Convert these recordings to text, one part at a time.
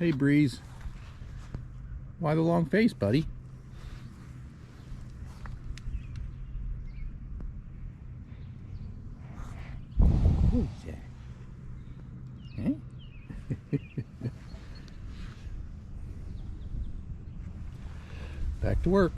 Hey, Breeze. Why the long face, buddy? Who's that? Eh? Back to work.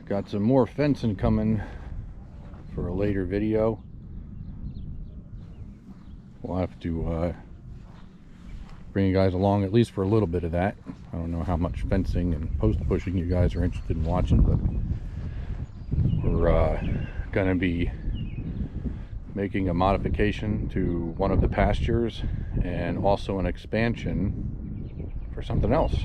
Got some more fencing coming for a later video. We'll have to bring you guys along at least for a little bit of that. I don't know how much fencing and post pushing you guys are interested in watching, but we're gonna be making a modification to one of the pastures and also an expansion for something else.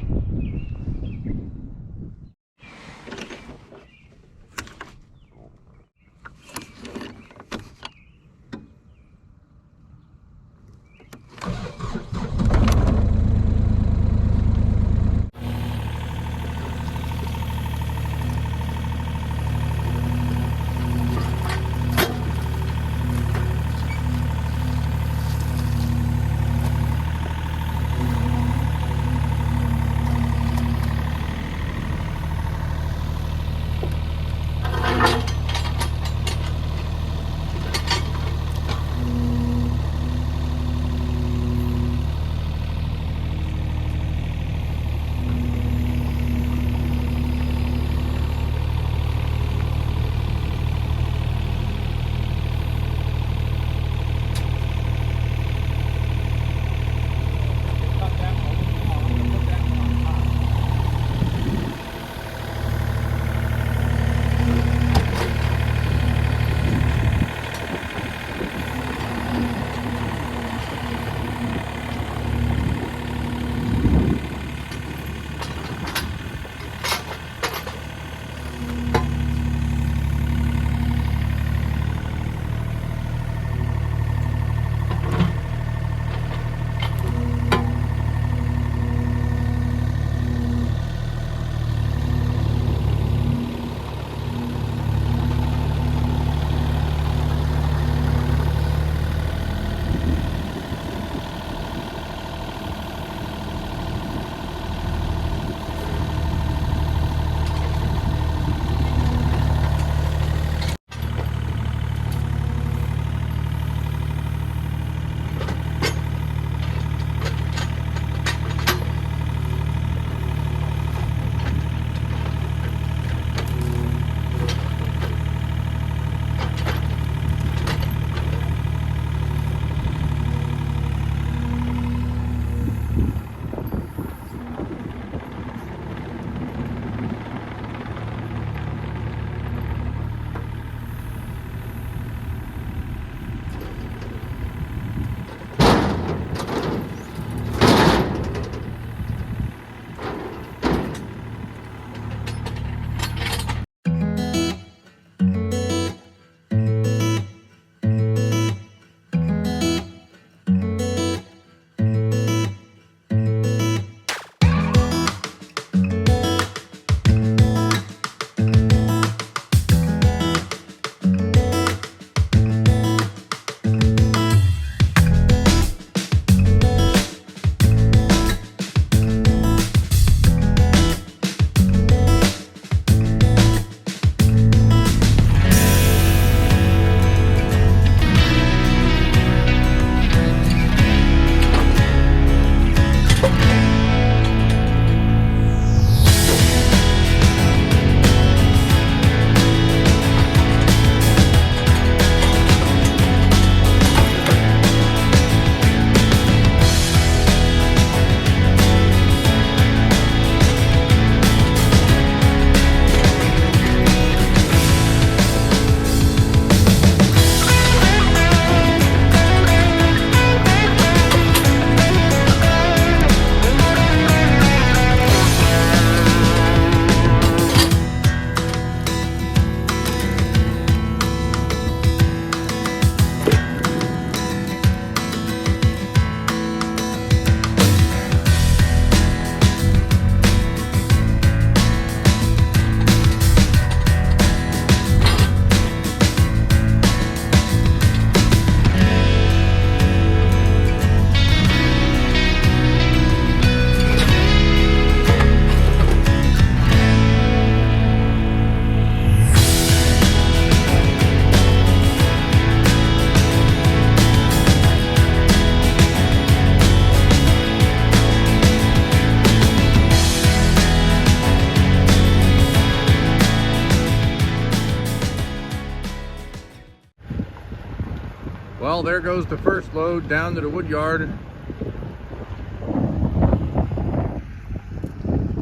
Well, there goes the first load down to the wood yard.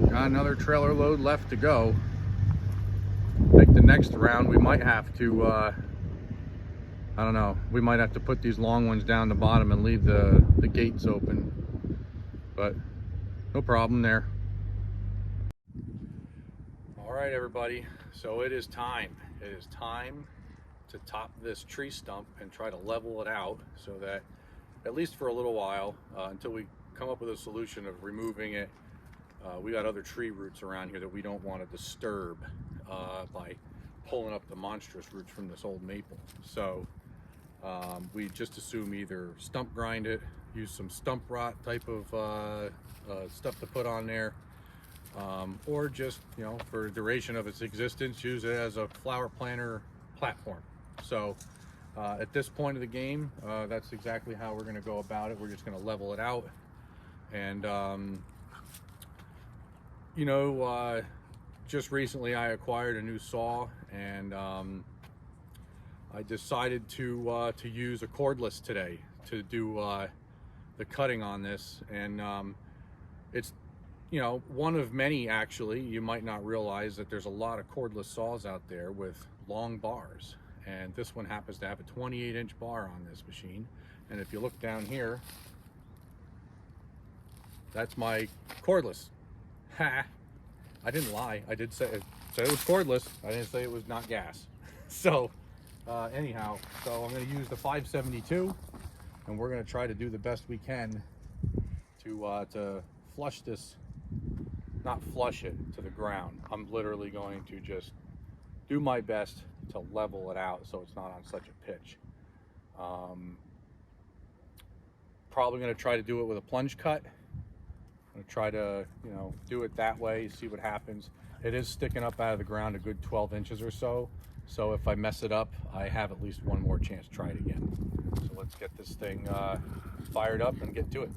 Got another trailer load left to go. I think the next round we might have to, I don't know, we might have to put these long ones down the bottom and leave the gates open. But no problem there. All right, everybody, so it is time. It is time to top this tree stump and try to level it out so that, at least for a little while, until we come up with a solution of removing it, we got other tree roots around here that we don't want to disturb by pulling up the monstrous roots from this old maple. So we just assume either stump grind it, use some stump rot type of stuff to put on there, or just, you know, for the duration of its existence, use it as a flower planter platform. So at this point of the game, that's exactly how we're going to go about it. We're just going to level it out. And you know, just recently I acquired a new saw, and I decided to use a cordless today to do the cutting on this. And it's, you know, one of many, actually. You might not realize that there's a lot of cordless saws out there with long bars, and this one happens to have a 28-inch bar on this machine. And if you look down here, that's my cordless. Ha! I didn't lie. I did say it was cordless. I didn't say it was not gas. So anyhow, so I'm going to use the 572, and we're going to try to do the best we can to flush this, not flush it to the ground. I'm literally going to just do my best to level it out so it's not on such a pitch. Probably going to try to do it with a plunge cut. I'm going to try to, you know, do it that way, see what happens. It is sticking up out of the ground a good 12 inches or so. So if I mess it up, I have at least one more chance to try it again. So let's get this thing fired up and get to it.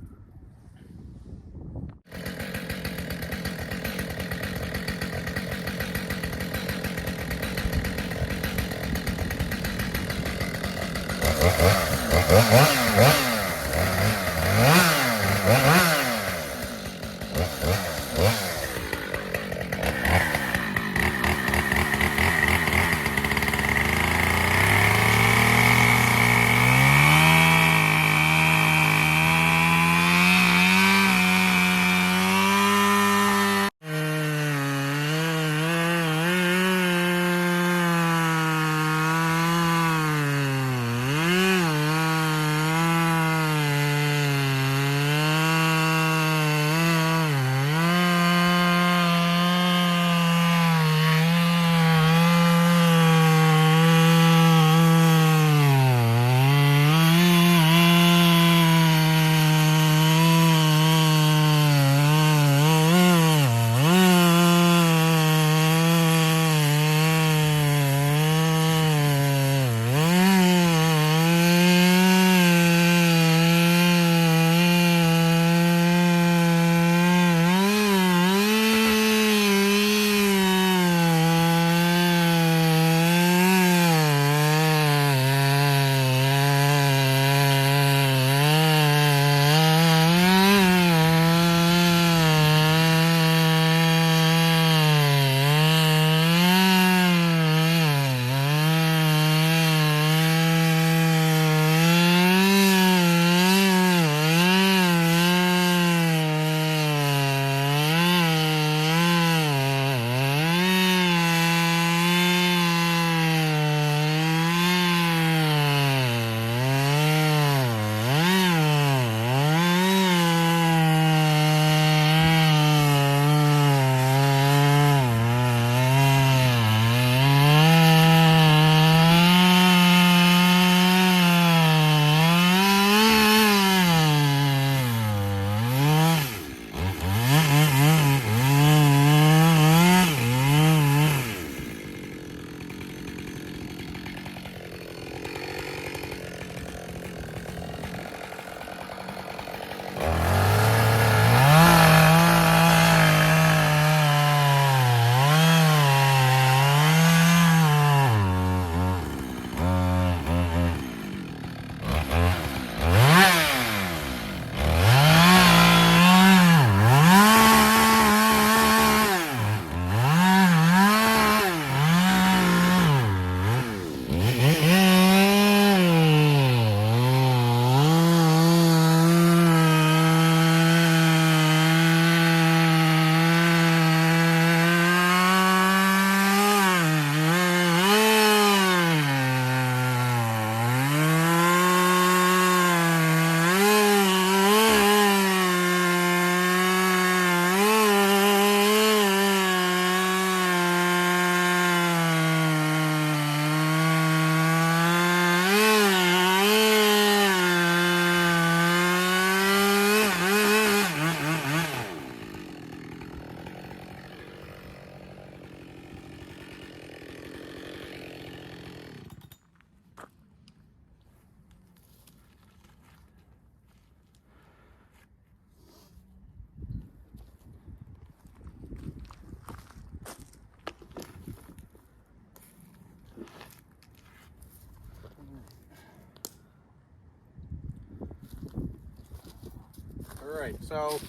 All right, so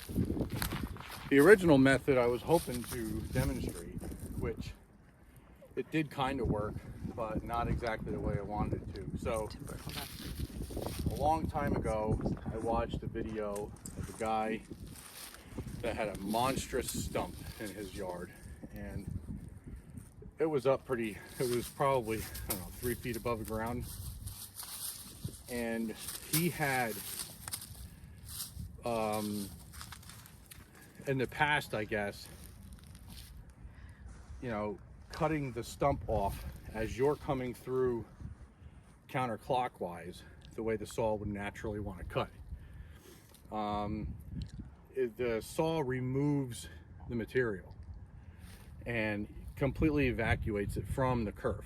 the original method I was hoping to demonstrate, which it did kind of work, but not exactly the way I wanted it to. So a long time ago, I watched a video of a guy that had a monstrous stump in his yard, and it was up pretty, it was probably, I don't know, 3 feet above the ground. And he had, in the past, I guess, you know, cutting the stump off as you're coming through counterclockwise, the way the saw would naturally want to cut. The saw removes the material and completely evacuates it from the kerf.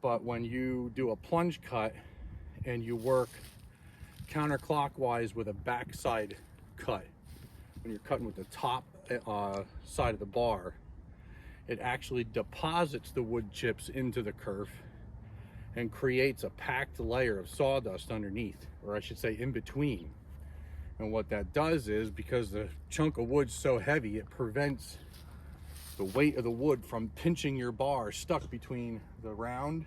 But when you do a plunge cut and you work counterclockwise with a backside cut, when you're cutting with the top side of the bar, it actually deposits the wood chips into the kerf and creates a packed layer of sawdust underneath, or I should say in between. And what that does is, because the chunk of wood's so heavy, it prevents the weight of the wood from pinching your bar stuck between the round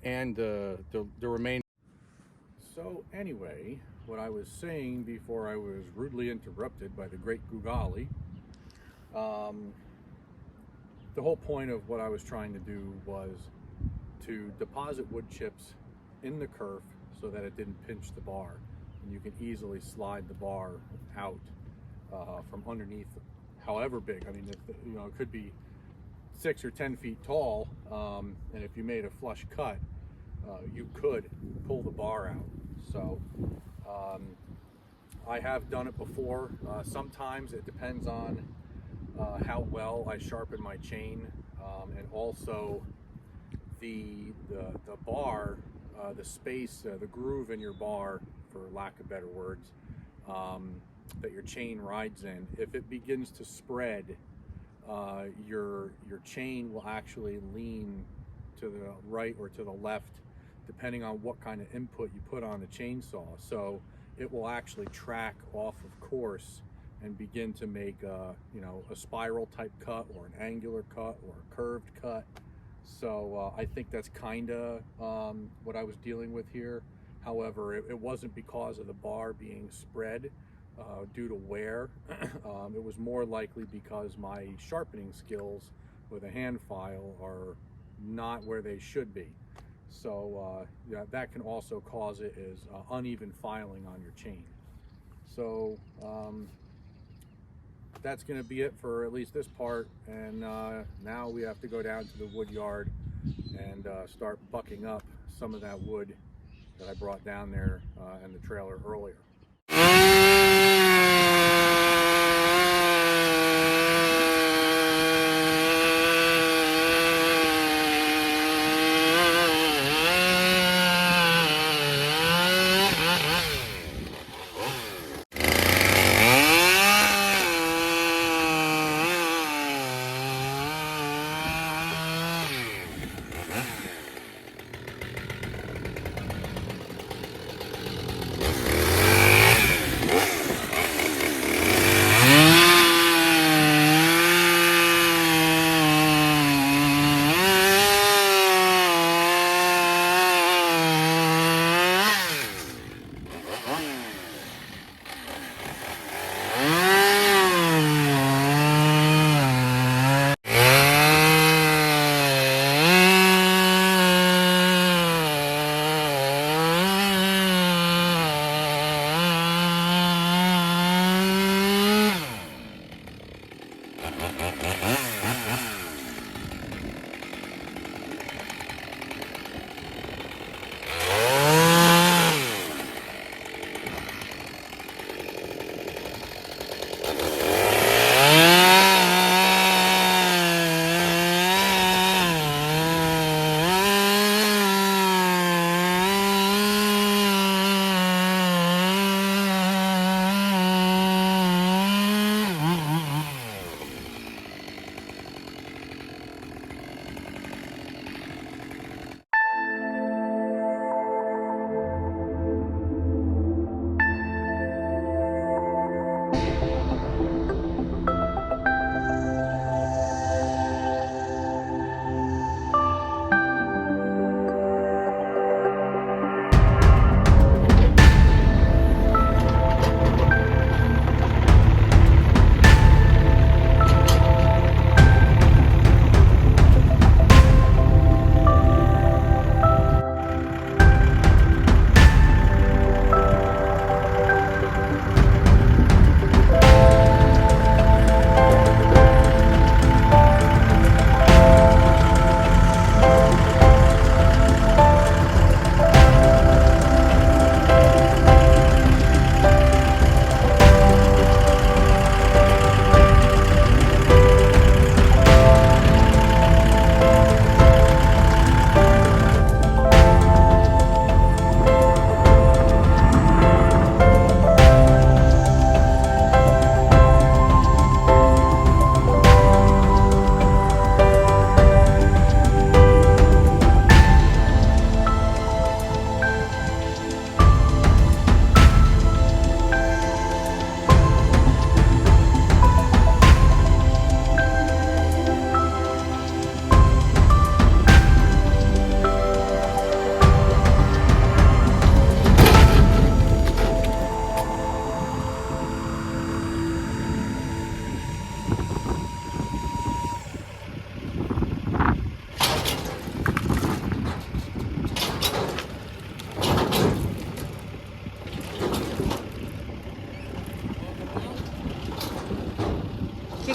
and the remaining. So anyway, what I was saying before I was rudely interrupted by the great Gugali, the whole point of what I was trying to do was to deposit wood chips in the kerf so that it didn't pinch the bar, and you can easily slide the bar out from underneath, however big. I mean, you know, it could be 6 or 10 feet tall, and if you made a flush cut, you could pull the bar out. So I have done it before. Sometimes it depends on how well I sharpen my chain, and also the bar, the space, the groove in your bar, for lack of better words, that your chain rides in. If it begins to spread, your chain will actually lean to the right or to the left, depending on what kind of input you put on the chainsaw. So it will actually track off of course and begin to make you know, a spiral type cut, or an angular cut, or a curved cut. So I think that's kind of what I was dealing with here. However, it wasn't because of the bar being spread due to wear. It was more likely because my sharpening skills with a hand file are not where they should be. So yeah, that can also cause it is uneven filing on your chain. So that's going to be it for at least this part, and now we have to go down to the wood yard and start bucking up some of that wood that I brought down there in the trailer earlier.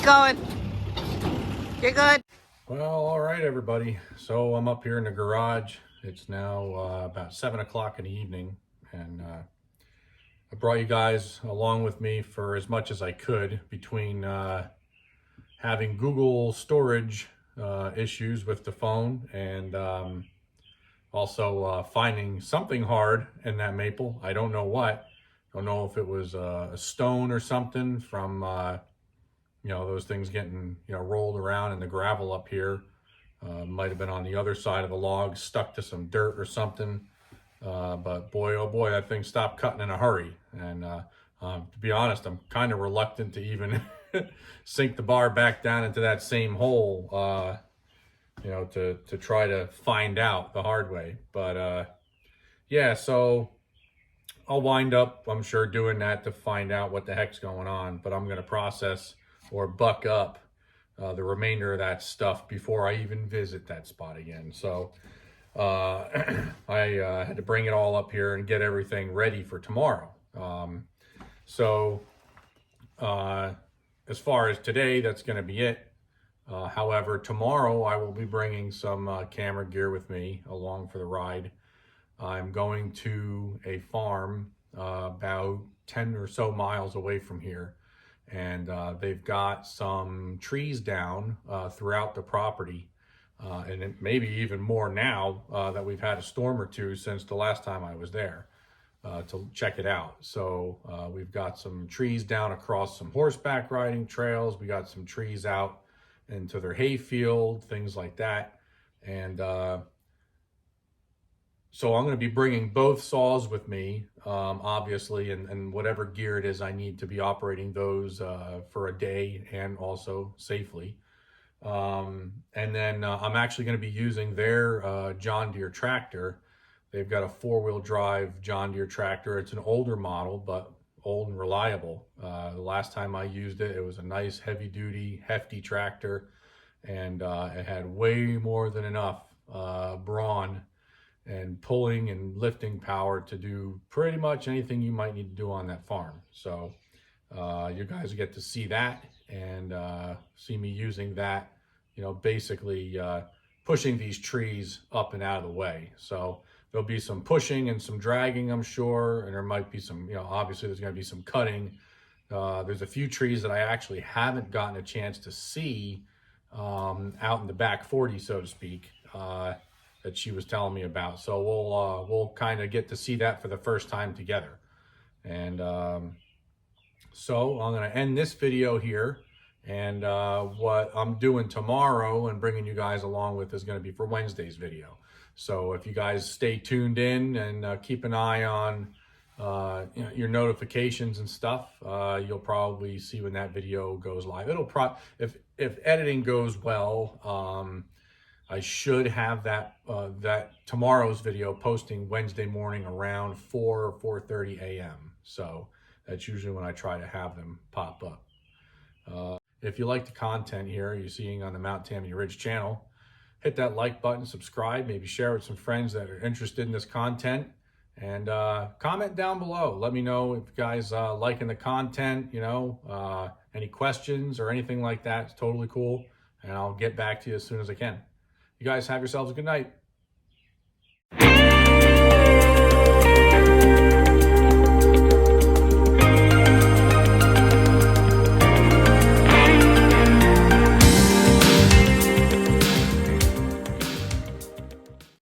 Keep going. You're good. Well, all right, everybody. So I'm up here in the garage. It's now about 7 o'clock in the evening, and I brought you guys along with me for as much as I could between having Google storage issues with the phone and also finding something hard in that maple. I don't know what. Don't know if it was a stone or something from those things getting rolled around in the gravel up here. Might have been on the other side of the log, stuck to some dirt or something. But boy, oh boy, that thing stopped cutting in a hurry. And to be honest, I'm kind of reluctant to even sink the bar back down into that same hole, to try to find out the hard way. But yeah, so I'll wind up, I'm sure, doing that to find out what the heck's going on. But I'm going to process or buck up the remainder of that stuff before I even visit that spot again. So I had to bring it all up here and get everything ready for tomorrow. As far as today, that's going to be it. However, tomorrow I will be bringing some camera gear with me along for the ride. I'm going to a farm about 10 or so miles away from here, and they've got some trees down throughout the property. And it maybe even more now that we've had a storm or two since the last time I was there to check it out. So we've got some trees down across some horseback riding trails. We got some trees out into their hay field, things like that. And so I'm going to be bringing both saws with me, obviously, and whatever gear it is I need to be operating those for a day and also safely. And then I'm actually going to be using their John Deere tractor. They've got a 4-wheel drive John Deere tractor. It's an older model, but old and reliable. The last time I used it, it was a nice heavy duty, hefty tractor, and it had way more than enough brawn and pulling and lifting power to do pretty much anything you might need to do on that farm. So you guys get to see that and see me using that, basically pushing these trees up and out of the way. So there'll be some pushing and some dragging, I'm sure, and there might be some, obviously there's going to be some cutting. There's a few trees that I actually haven't gotten a chance to see out in the back 40, so to speak, that she was telling me about. So we'll kind of get to see that for the first time together. And so I'm going to end this video here. And what I'm doing tomorrow and bringing you guys along with is going to be for Wednesday's video. So if you guys stay tuned in and keep an eye on your notifications and stuff, you'll probably see when that video goes live. If editing goes well, I should have that tomorrow's video posting Wednesday morning around 4 or 4:30 a.m. So that's usually when I try to have them pop up. If you like the content here you're seeing on the Mount Tammany Ridge channel, hit that like button, subscribe, maybe share with some friends that are interested in this content, and comment down below. Let me know if you guys liking the content, any questions or anything like that. It's totally cool, and I'll get back to you as soon as I can. You guys have yourselves a good night.